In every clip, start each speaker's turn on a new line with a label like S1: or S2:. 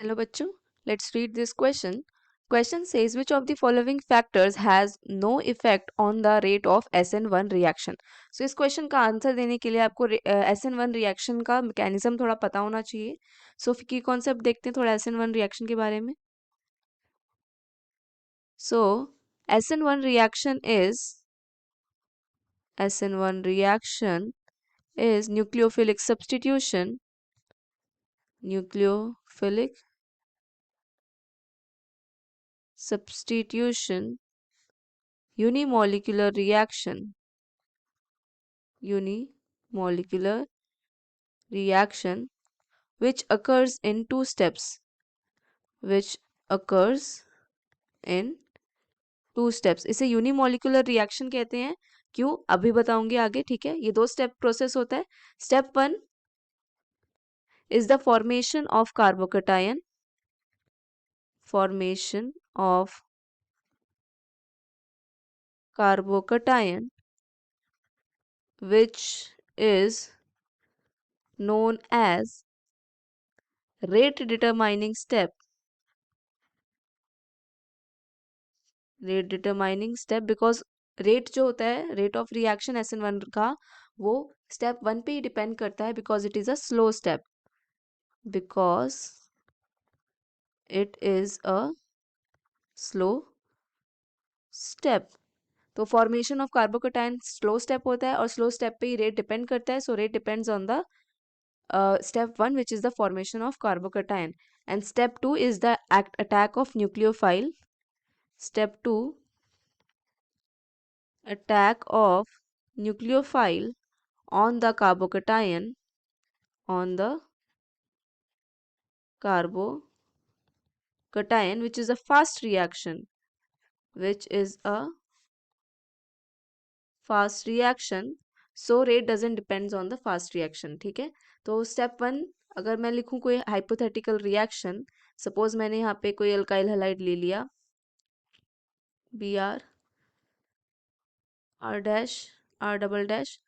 S1: Hello बच्चों, let's read this question. Question says which of the following factors has no effect on the rate of SN1 reaction. So इस question का answer देने के लिए आपको SN1 reaction का mechanism थोड़ा पता होना चाहिए. सो की कॉन्सेप्ट देखते हैं थोड़ा SN1 रिएक्शन के बारे में. So SN1 reaction is nucleophilic substitution unimolecular reaction which occurs in two steps इसे यूनिमोलिकुलर रिएक्शन कहते हैं. क्यों अभी बताऊंगी आगे. ठीक है, ये 2 स्टेप प्रोसेस होता है. Step 1 is the formation of carbocation which is known as rate determining step because rate जो होता है, रेट ऑफ रिएक्शन SN1 का, वो स्टेप 1 पे ही डिपेंड करता है because it is a slow step. तो formation of carbocation slow step होता है और स्लो स्टेप पे ही रेट डिपेंड करता है. So rate depends on the step 1 which is the formation of carbocation, and step 2 is the attack of nucleophile. Step 2, attack of nucleophile on the carbocation which is a fast reaction so rate doesn't depends on the fast reaction. ठीक है, तो step 1 अगर मैं लिखूं कोई hypothetical reaction, suppose मैंने यहाँ पे कोई अल्काइल हैलाइड ले लिया Br R dash R double dash.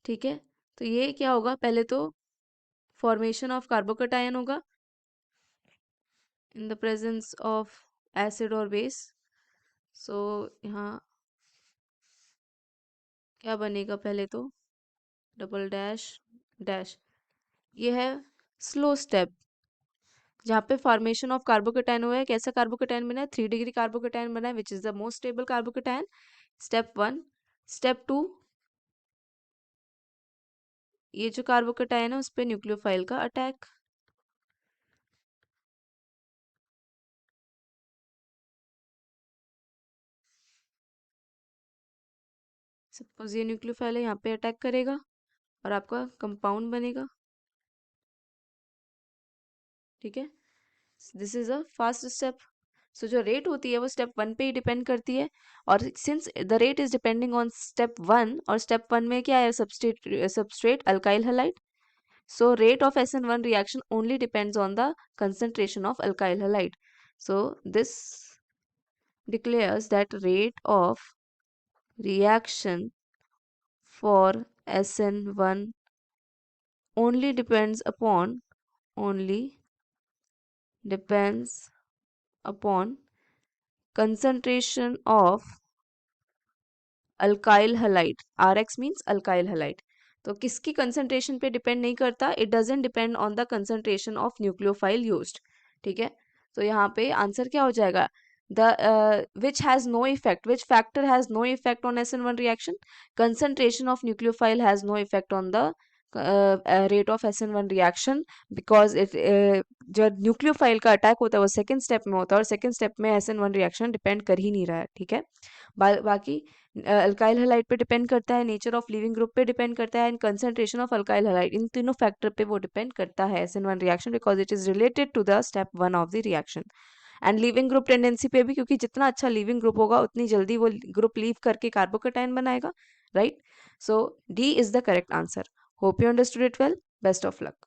S1: ठीक है, तो ये क्या होगा, पहले तो फॉर्मेशन ऑफ कार्बोकैटायन होगा in the presence of acid और बेस. सो यहाँ क्या बनेगा, पहले तो डबल डैश डैश. ये है स्लो स्टेप जहाँ पे फॉर्मेशन ऑफ कार्बोकैटायन हुआ है. कैसा कार्बोकैटायन बना है, 3 डिग्री कार्बोकैटायन बना है which is the most stable carbocation. Step 1. Step 2, ये जो कार्बोकैटायन है उस पे न्यूक्लियोफाइल का अटैक. सपोज ये न्यूक्लियोफाइल है, यहाँ पे अटैक करेगा और आपका कंपाउंड बनेगा. ठीक है, this is a fast step. So जो रेट होती है वो स्टेप 1 पे ही डिपेंड करती है. और since the rate is depending on step 1 और स्टेप 1 में क्या है, substrate alkyl halide. So rate of SN1 reaction only depends on the concentration of alkyl halide. So this declares that rate of reaction for SN1 only depends upon concentration of alkyl halide. Rx means alkyl halide. तो किसकी concentration पे depend नहीं करता, it doesn't depend on the concentration of nucleophile used. ठीक है, तो यहाँ पे आंसर क्या हो जाएगा, the which has no effect, which factor has no effect on SN1 reaction. Concentration of nucleophile has no effect on the rate of SN1 reaction because it जो nucleophile का अटैक होता है वो सेकेंड स्टेप में होता है और second step में SN1 रिएक्शन डिपेंड कर ही नहीं रहा है. ठीक है, बाकी अल्काइल हैलाइड पे डिपेंड करता है, नेचर ऑफ लिविंग ग्रुप पे डिपेंड करता है, and concentration of alkyl halide. इन तीनों फैक्टर पे वो डिपेंड करता है SN1 reaction because it is related to the step 1 of the reaction. And leaving group tendency पे भी, क्योंकि जितना अच्छा लिविंग ग्रुप होगा उतनी जल्दी वो ग्रुप लीव करके कार्बोकैटायन बनाएगा. Right, so D is the correct answer. Hope you understood it well. Best of luck.